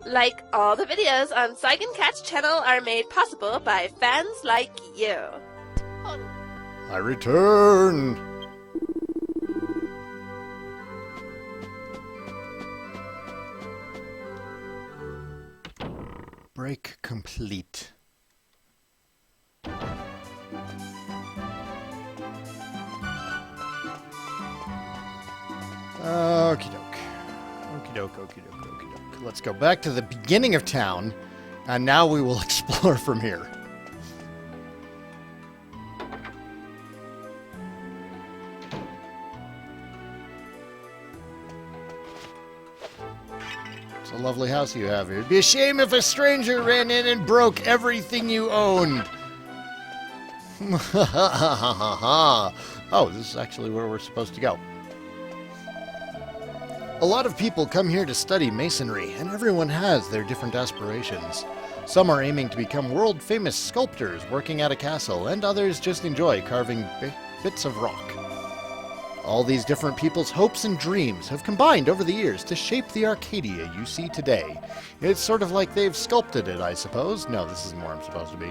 Like all the videos on Saigancat's channel are made possible by fans like you. I return! Break complete. Okie doke. Okie doke, okie doke, okie doke. Let's go back to the beginning of town, and now we will explore from here. It's a lovely house you have here. It'd be a shame if a stranger ran in and broke everything you owned. Oh, this is actually where we're supposed to go. A lot of people come here to study masonry, and everyone has their different aspirations. Some are aiming to become world-famous sculptors working at a castle, and others just enjoy carving bits of rock. All these different people's hopes and dreams have combined over the years to shape the Arcadia you see today. It's sort of like they've sculpted it, I suppose. No, this isn't where I'm supposed to be.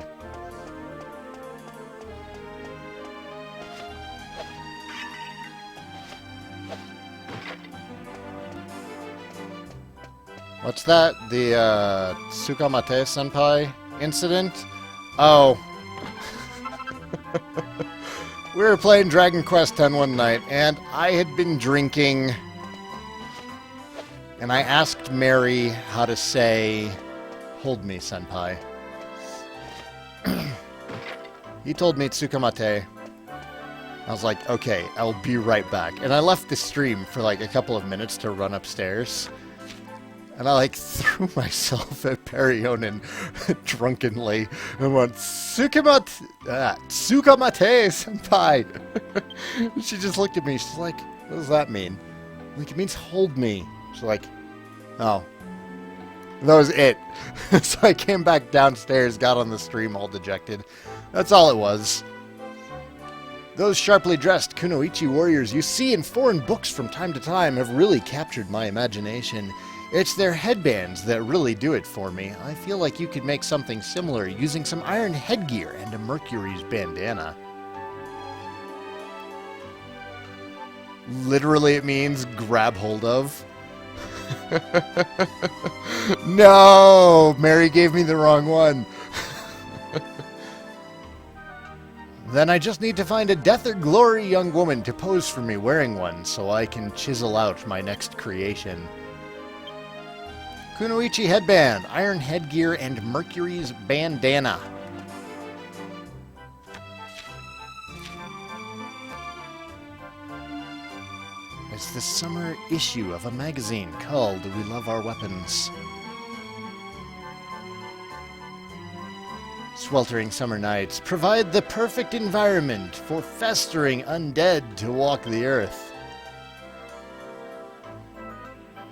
What's that? The, Tsukamate Senpai incident? Oh. We were playing Dragon Quest X one night, and I had been drinking, and I asked Mary how to say, "Hold me, Senpai." He told me Tsukamate. I was like, okay, I'll be right back. And I left the stream for like a couple of minutes to run upstairs. And I, like, threw myself at Perionin drunkenly and went, Tsukamate Senpai! She just looked at me. She's like, what does that mean? I'm like, it means hold me. She's like, oh. And that was it. So I came back downstairs, got on the stream all dejected. That's all it was. Those sharply dressed kunoichi warriors you see in foreign books from time to time have really captured my imagination. It's their headbands that really do it for me. I feel like you could make something similar using some iron headgear and a Mercury's bandana. Literally it means grab hold of. No! Mary gave me the wrong one. Then I just need to find a death or glory young woman to pose for me wearing one so I can chisel out my next creation. Kunoichi headband, iron headgear, and Mercury's bandana. It's the summer issue of a magazine called We Love Our Weapons. Sweltering summer nights provide the perfect environment for festering undead to walk the earth.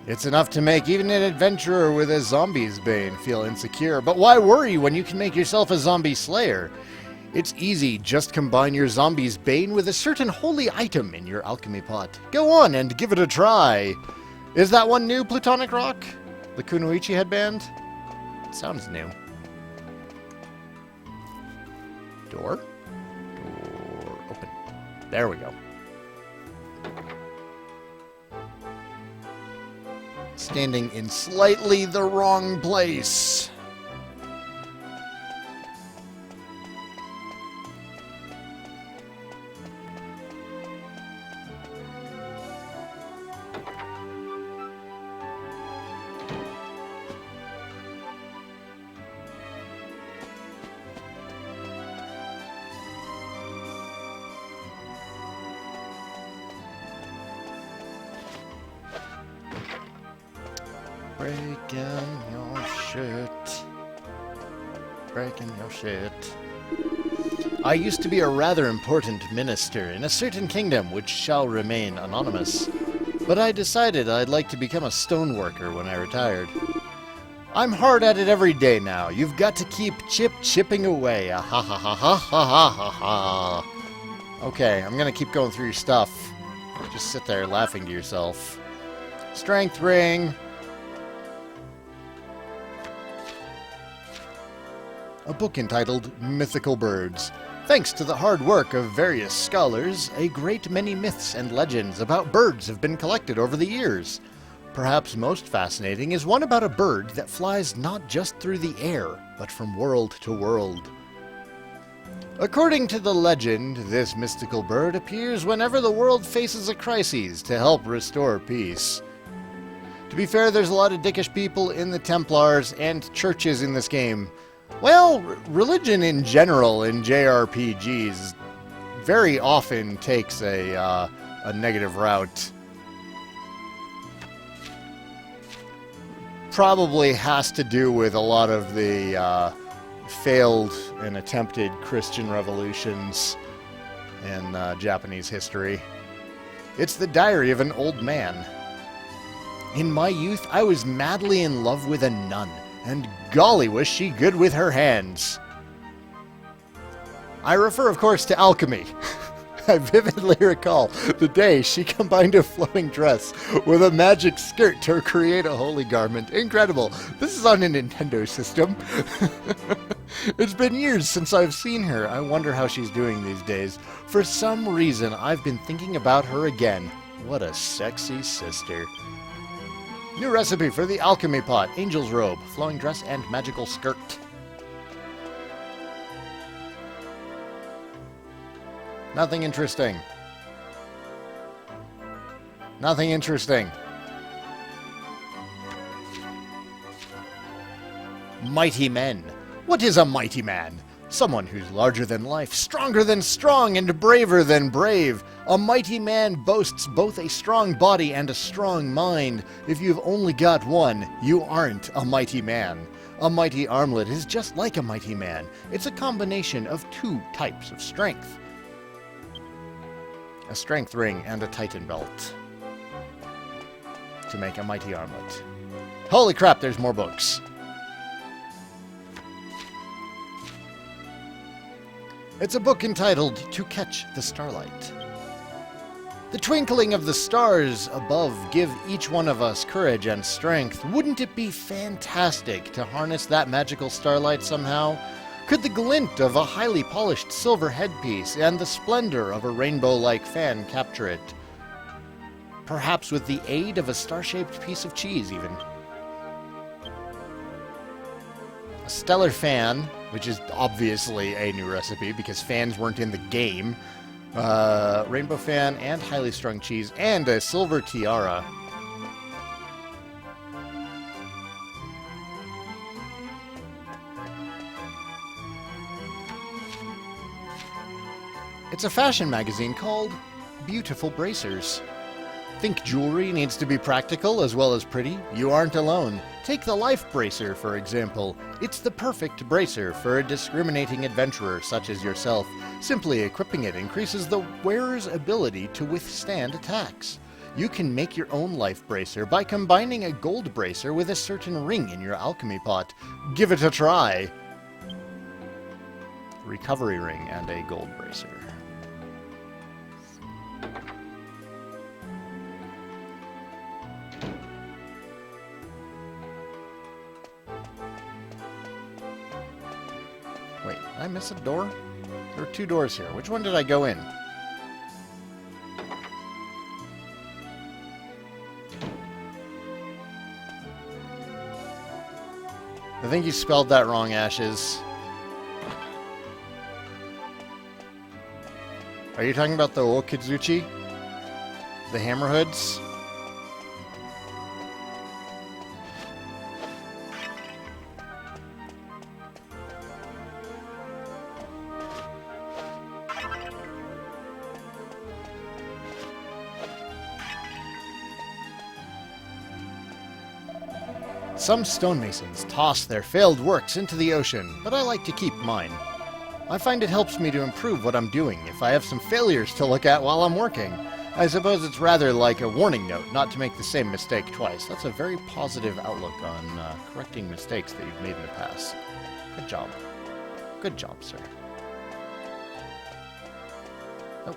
It's enough to make even an adventurer with a zombie's bane feel insecure, but why worry when you can make yourself a zombie slayer? It's easy, just combine your zombie's bane with a certain holy item in your alchemy pot. Go on and give it a try. Is that one new, Plutonic Rock? The Kunoichi headband? It sounds new. Door? Door open. There we go. Standing in slightly the wrong place. Breaking your shit. Breaking your shit. I used to be a rather important minister in a certain kingdom which shall remain anonymous, but I decided I'd like to become a stoneworker when I retired. I'm hard at it every day now. You've got to keep chipping away. Ah, ha ha ha ha ha ha ha ha. Okay, I'm gonna keep going through your stuff. Just sit there laughing to yourself. Strength ring. a book entitled Mythical Birds. Thanks to the hard work of various scholars, a great many myths and legends about birds have been collected over the years. Perhaps most fascinating is one about a bird that flies not just through the air, but from world to world. According to the legend, this mystical bird appears whenever the world faces a crisis to help restore peace. To be fair, there's a lot of dickish people in the Templars and churches in this game. Well, religion in general in JRPGs very often takes a negative route. Probably has to do with a lot of the failed and attempted Christian revolutions in Japanese history. It's the diary of an old man. In my youth, I was madly in love with a nun, and golly was she good with her hands. I refer, of course, to alchemy. I vividly recall the day she combined a flowing dress with a magic skirt to create a holy garment. Incredible. This is on a Nintendo system. It's been years since I've seen her. I wonder how she's doing these days. For some reason, I've been thinking about her again. What a sexy sister. New recipe for the alchemy pot. Angel's robe, flowing dress, and magical skirt. Nothing interesting. Nothing interesting. Mighty men. What is a mighty man? Someone who's larger than life, stronger than strong, and braver than brave. A mighty man boasts both a strong body and a strong mind. If you've only got one, you aren't a mighty man. A mighty armlet is just like a mighty man. It's a combination of two types of strength. A strength ring and a titan belt to make a mighty armlet. Holy crap, there's more books. It's a book entitled To Catch the Starlight. The twinkling of the stars above give each one of us courage and strength. Wouldn't it be fantastic to harness that magical starlight somehow? Could the glint of a highly polished silver headpiece and the splendor of a rainbow-like fan capture it? Perhaps with the aid of a star-shaped piece of cheese, even. A stellar fan, which is obviously a new recipe because fans weren't in the game. Rainbow fan and highly strung cheese and a silver tiara. It's a fashion magazine called Beautiful Bracers. Think jewelry needs to be practical as well as pretty? You aren't alone. Take the Life Bracer, for example. It's the perfect bracer for a discriminating adventurer such as yourself. Simply equipping it increases the wearer's ability to withstand attacks. You can make your own Life Bracer by combining a gold bracer with a certain ring in your alchemy pot. Give it a try! Recovery ring and a gold bracer. Wait, did I miss a door? There are two doors here. Which one did I go in? I think you spelled that wrong, Ashes. Are you talking about the Okizuchi? The Hammerhoods? Some stonemasons toss their failed works into the ocean, but I like to keep mine. I find it helps me to improve what I'm doing if I have some failures to look at while I'm working. I suppose it's rather like a warning note not to make the same mistake twice. That's a very positive outlook on correcting mistakes that you've made in the past. Good job. Good job, sir. Oh.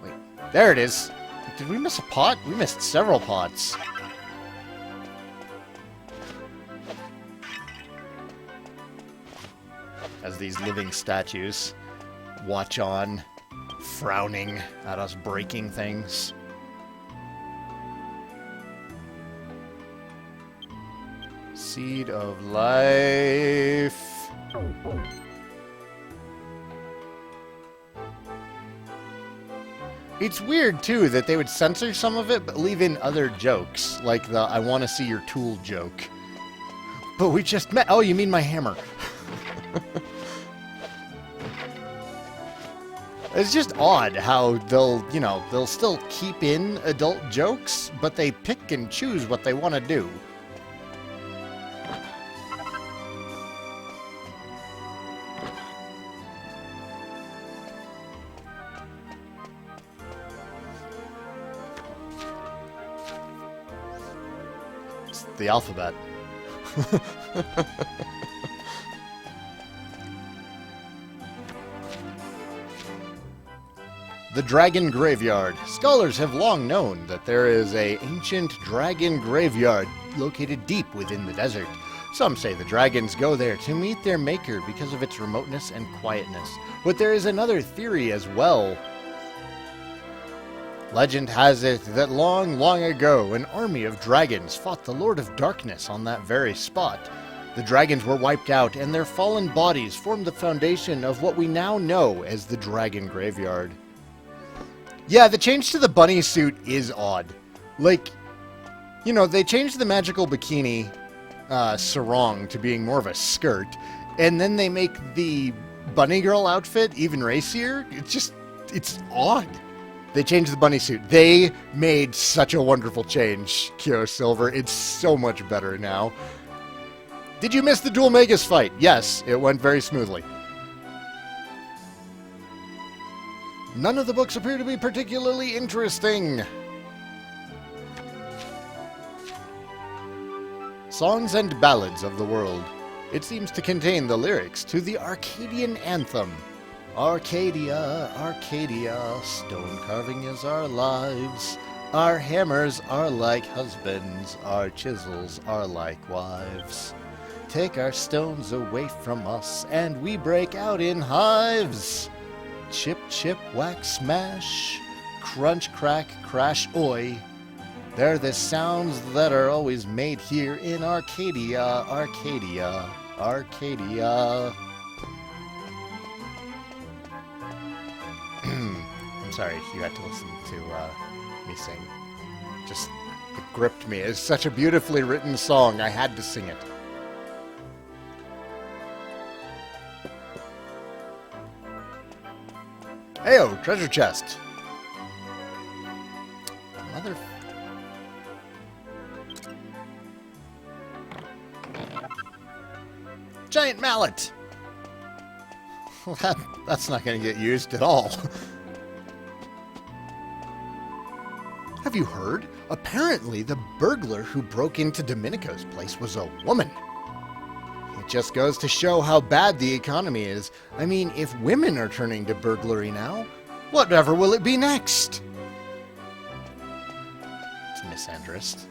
Wait. There it is. Did we miss a pot? We missed several pots. as these living statues watch on, frowning at us breaking things. Seed of life. It's weird, too, that they would censor some of it, but leave in other jokes, like the I want to see your tool joke. But we just met. Oh, you mean my hammer. It's just odd how they'll still keep in adult jokes, but they pick and choose what they want to do. It's the alphabet. The Dragon Graveyard. Scholars have long known that there is an ancient dragon graveyard located deep within the desert. Some say the dragons go there to meet their maker because of its remoteness and quietness. But there is another theory as well. Legend has it that long, long ago, an army of dragons fought the Lord of Darkness on that very spot. The dragons were wiped out, and their fallen bodies formed the foundation of what we now know as the Dragon Graveyard. Yeah, the change to the bunny suit is odd. Like, they changed the magical bikini sarong to being more of a skirt, and then they make the bunny girl outfit even racier. It's odd. They changed the bunny suit. They made such a wonderful change, Kyo Silver. It's so much better now. Did you miss the Dual Magus fight? Yes, it went very smoothly. None of the books appear to be particularly interesting. Songs and Ballads of the World. It seems to contain the lyrics to the Arcadian anthem. Arcadia, Arcadia, stone carving is our lives. Our hammers are like husbands, our chisels are like wives. Take our stones away from us, and we break out in hives. Chip, chip, whack, smash, crunch, crack, crash, oi. They're the sounds that are always made here in Arcadia, Arcadia, Arcadia. I'm sorry you had to listen to me sing. Just, it gripped me. It's such a beautifully written song, I had to sing it. Heyo, treasure chest. Mother... Giant mallet! Well, that's not going to get used at all. Have you heard? Apparently the burglar who broke into Domenico's place was a woman. It just goes to show how bad the economy is. I mean, if women are turning to burglary now, whatever will it be next? It's misandrist.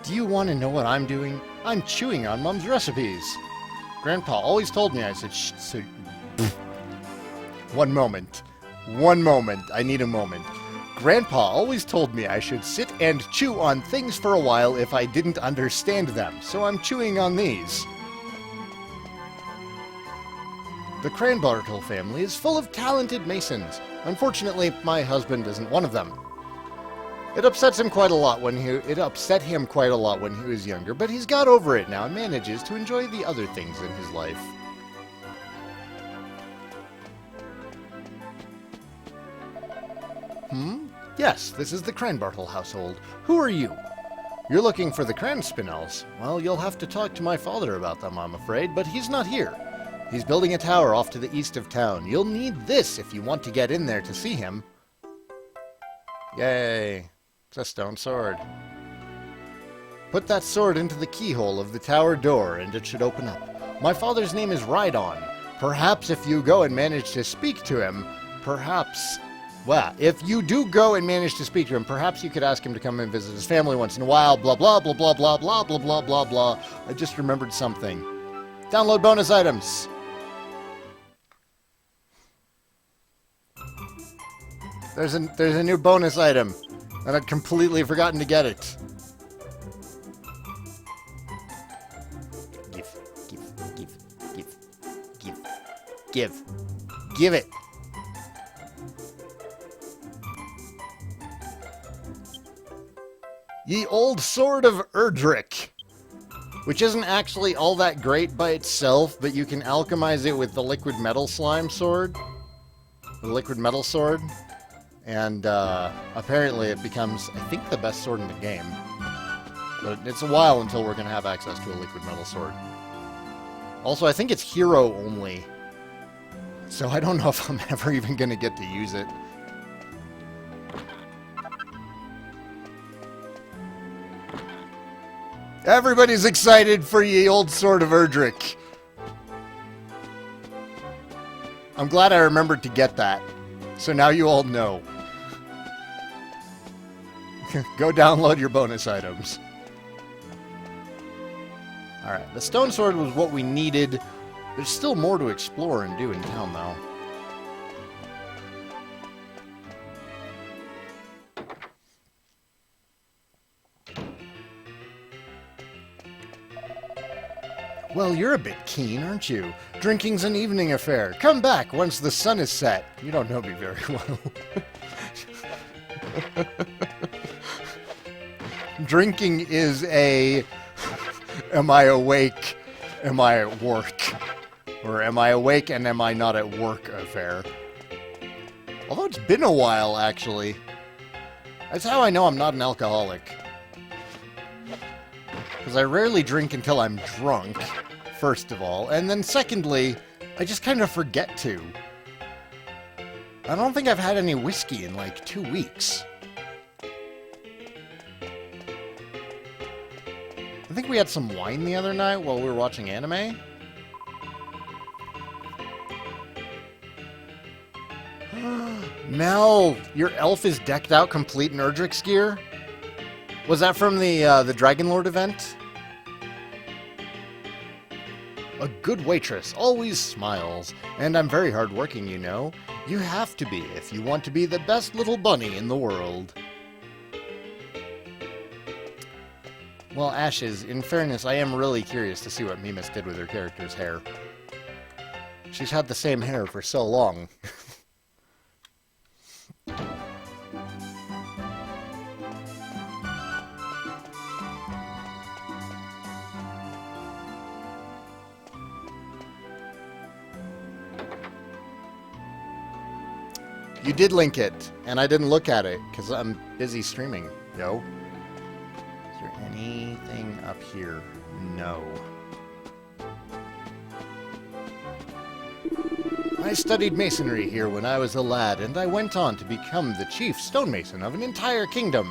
Do you want to know what I'm doing? I'm chewing on Mom's recipes. Grandpa always told me, I said, shh, so... One moment. I need a moment. Grandpa always told me I should sit and chew on things for a while if I didn't understand them, so I'm chewing on these. The Cranbartle family is full of talented masons. Unfortunately, my husband isn't one of them. It upset him quite a lot when he was younger, but he's got over it now and manages to enjoy the other things in his life. Yes, this is the Cranbartle household. Who are you? You're looking for the Cranspinels. Well, you'll have to talk to my father about them, I'm afraid, but he's not here. He's building a tower off to the east of town. You'll need this if you want to get in there to see him. Yay. It's a stone sword. Put that sword into the keyhole of the tower door, and it should open up. My father's name is Rhydon. Perhaps if you go and manage to speak to him, perhaps... Well, if you do go and manage to speak to him, perhaps you could ask him to come and visit his family once in a while, blah, blah, blah, blah, blah, blah, blah, blah, blah, blah. I just remembered something. Download bonus items. There's a new bonus item, and I'd completely forgotten to get it. Give it. Ye Old Sword of Erdrick, which isn't actually all that great by itself, but you can alchemize it with the liquid metal slime sword, the liquid metal sword, and apparently it becomes, I think, the best sword in the game. But it's a while until we're going to have access to a liquid metal sword. Also, I think it's hero only, so I don't know if I'm ever even going to get to use it. Everybody's excited for Ye Old Sword of Erdrick. I'm glad I remembered to get that. So now you all know. Go download your bonus items. Alright, the stone sword was what we needed. There's still more to explore and do in town, though. Well, you're a bit keen, aren't you? Drinking's an evening affair. Come back once the sun is set. You don't know me very well. Drinking is a... Am I awake? Am I at work? Or am I awake and am I not at work affair? Although it's been a while, actually. That's how I know I'm not an alcoholic. Because I rarely drink until I'm drunk, first of all. And then secondly, I just kind of forget to. I don't think I've had any whiskey in like 2 weeks. I think we had some wine the other night while we were watching anime. Mel, your elf is decked out complete in Erdrick's gear? Was that from the Dragon Lord event? A good waitress always smiles, and I'm very hardworking, you know. You have to be if you want to be the best little bunny in the world. Well, Ashes, in fairness, I am really curious to see what Mimas did with her character's hair. She's had the same hair for so long. You did link it, and I didn't look at it, because I'm busy streaming, yo. Is there anything up here? No. I studied masonry here when I was a lad, and I went on to become the chief stonemason of an entire kingdom.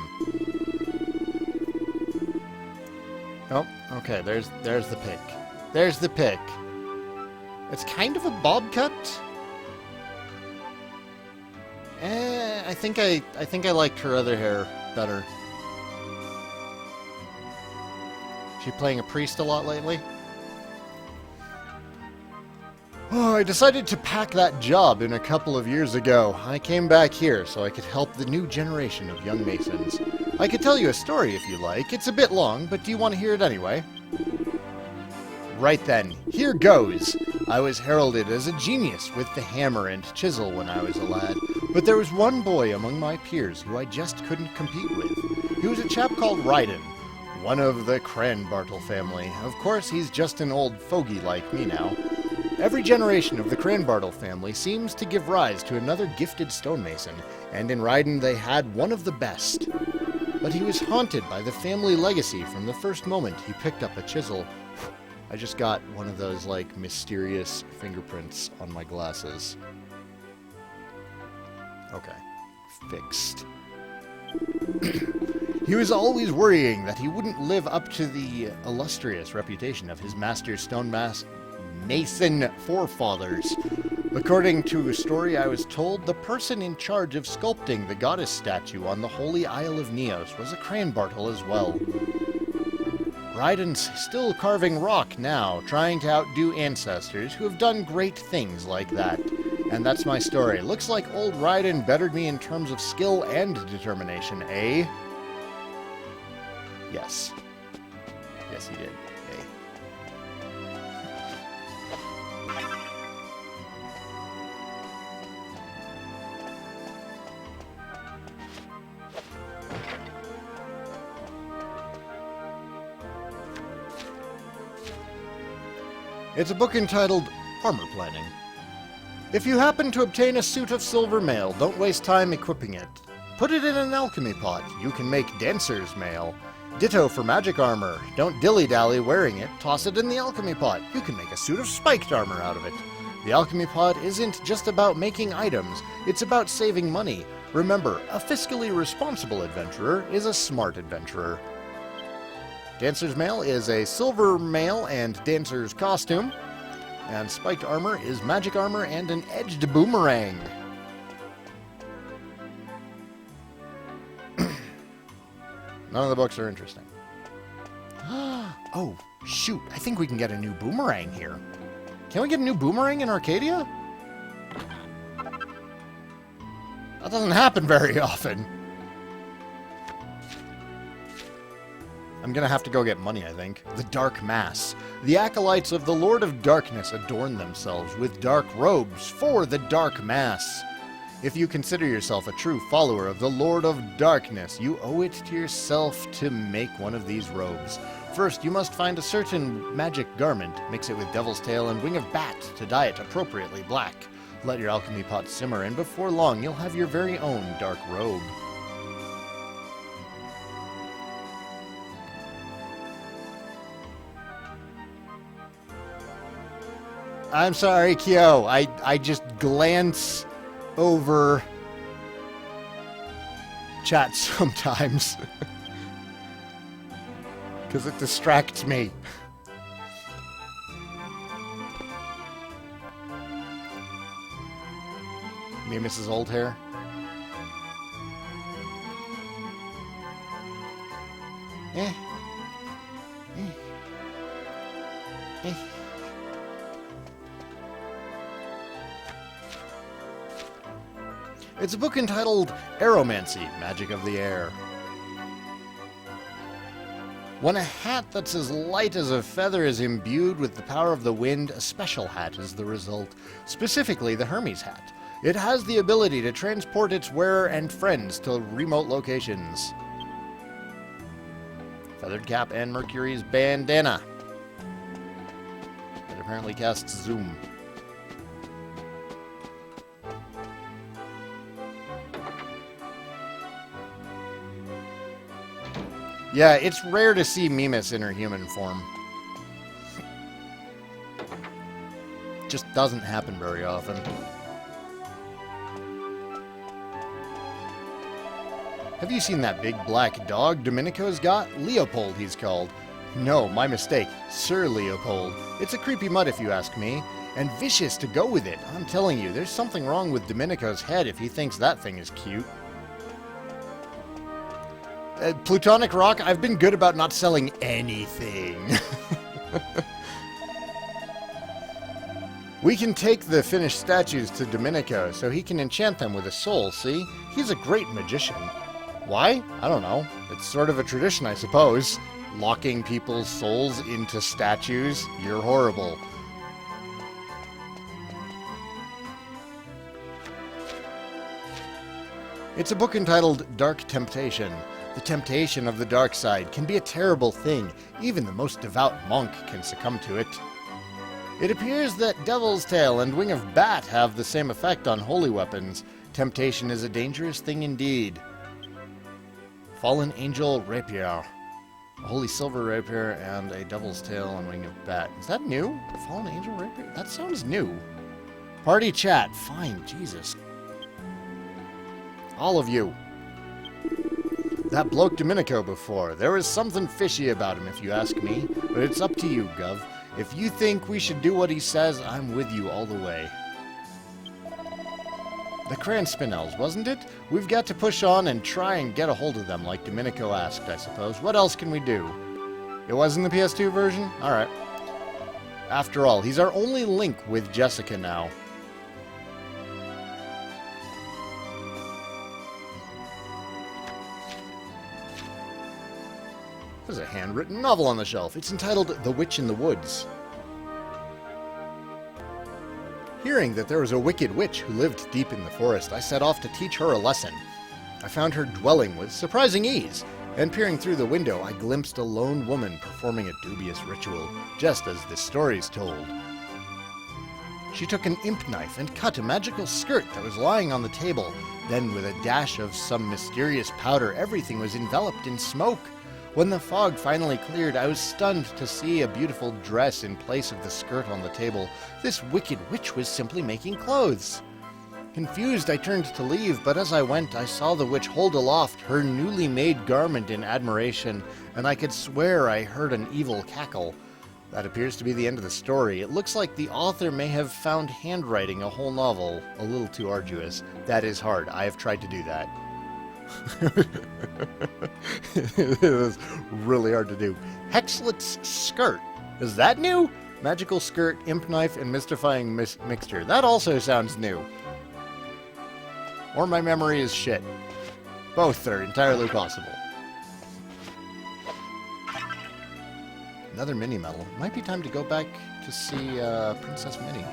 Oh, okay, there's the pick. There's the pick. It's kind of a bob cut. I think I liked her other hair better. She playing a priest a lot lately? Oh, I decided to pack that job in a couple of years ago. I came back here so I could help the new generation of young masons. I could tell you a story if you like. It's a bit long, but do you want to hear it anyway? Right then, here goes. I was heralded as a genius with the hammer and chisel when I was a lad, but there was one boy among my peers who I just couldn't compete with. He was a chap called Rhydon, one of the Cranbartle family. Of course, he's just an old fogey like me now. Every generation of the Cranbartle family seems to give rise to another gifted stonemason, and in Rhydon they had one of the best. But he was haunted by the family legacy from the first moment he picked up a chisel. I just got one of those, like, mysterious fingerprints on my glasses. Okay. Fixed. He was always worrying that he wouldn't live up to the illustrious reputation of his master mason forefathers. According to a story I was told, the person in charge of sculpting the goddess statue on the holy Isle of Neos was a crane bartle as well. Raiden's still carving rock now, trying to outdo ancestors who have done great things like that. And that's my story. Looks like old Raiden bettered me in terms of skill and determination, eh? Yes. Yes, he did. Eh? It's a book entitled Armor Planning. If you happen to obtain a suit of silver mail, don't waste time equipping it. Put it in an alchemy pot. You can make dancer's mail. Ditto for magic armor. Don't dilly-dally wearing it. Toss it in the alchemy pot. You can make a suit of spiked armor out of it. The alchemy pot isn't just about making items. It's about saving money. Remember, a fiscally responsible adventurer is a smart adventurer. Dancer's mail is a silver mail and dancer's costume. And spiked armor is magic armor and an edged boomerang. None of the books are interesting. Oh, shoot. I think we can get a new boomerang here. Can we get a new boomerang in Arcadia? That doesn't happen very often. I'm gonna have to go get money, I think. The Dark Mass. The acolytes of the Lord of Darkness adorn themselves with dark robes for the Dark Mass. If you consider yourself a true follower of the Lord of Darkness, you owe it to yourself to make one of these robes. First, you must find a certain magic garment, mix it with devil's tail and wing of bat to dye it appropriately black. Let your alchemy pot simmer, and before long you'll have your very own dark robe. I'm sorry, Kyo. I just glance over chat sometimes. Because it distracts me. Me and Mrs. Old Hair. Eh. Eh. Eh. It's a book entitled Aromantic Magic of the Air. When a hat that's as light as a feather is imbued with the power of the wind, a special hat is the result, specifically the Hermes hat. It has the ability to transport its wearer and friends to remote locations. Feathered cap and Mercury's bandana. It apparently casts Zoom. Yeah, it's rare to see Mimas in her human form. Just doesn't happen very often. Have you seen that big black dog Domenico's got? Leopold, he's called. No, my mistake. Sir Leopold. It's a creepy mutt if you ask me. And vicious to go with it. I'm telling you, there's something wrong with Domenico's head if he thinks that thing is cute. Plutonic Rock, I've been good about not selling anything. We can take the finished statues to Domenico so he can enchant them with a soul, see? He's a great magician. Why? I don't know. It's sort of a tradition, I suppose. Locking people's souls into statues. You're horrible. It's a book entitled Dark Temptation. The temptation of the dark side can be a terrible thing. Even the most devout monk can succumb to it. It appears that Devil's Tail and Wing of Bat have the same effect on holy weapons. Temptation is a dangerous thing indeed. Fallen Angel Rapier. A holy silver rapier and a devil's tail and wing of bat. Is that new? The fallen angel rapier? That sounds new. Party chat. Fine. Jesus. All of you. That bloke Domenico before. There was something fishy about him, if you ask me. But it's up to you, Gov. If you think we should do what he says, I'm with you all the way. The Cran Spinels, wasn't it? We've got to push on and try and get a hold of them, like Domenico asked, I suppose. What else can we do? It was in the PS2 version? Alright. After all, he's our only link with Jessica now. There's a handwritten novel on the shelf. It's entitled The Witch in the Woods. Hearing that there was a wicked witch who lived deep in the forest, I set off to teach her a lesson. I found her dwelling with surprising ease, and peering through the window, I glimpsed a lone woman performing a dubious ritual, just as the story's told. She took an imp knife and cut a magical skirt that was lying on the table. Then, with a dash of some mysterious powder, everything was enveloped in smoke. When the fog finally cleared, I was stunned to see a beautiful dress in place of the skirt on the table. This wicked witch was simply making clothes. Confused, I turned to leave, but as I went, I saw the witch hold aloft her newly made garment in admiration, and I could swear I heard an evil cackle. That appears to be the end of the story. It looks like the author may have found handwriting a whole novel a little too arduous. That is hard. I have tried to do that. It was really hard to do. Hexlet's skirt. Is that new? Magical skirt, imp knife, and mystifying mixture. That also sounds new. Or my memory is shit. Both are entirely possible. Another mini medal. Might be time to go back to see Princess Minnie.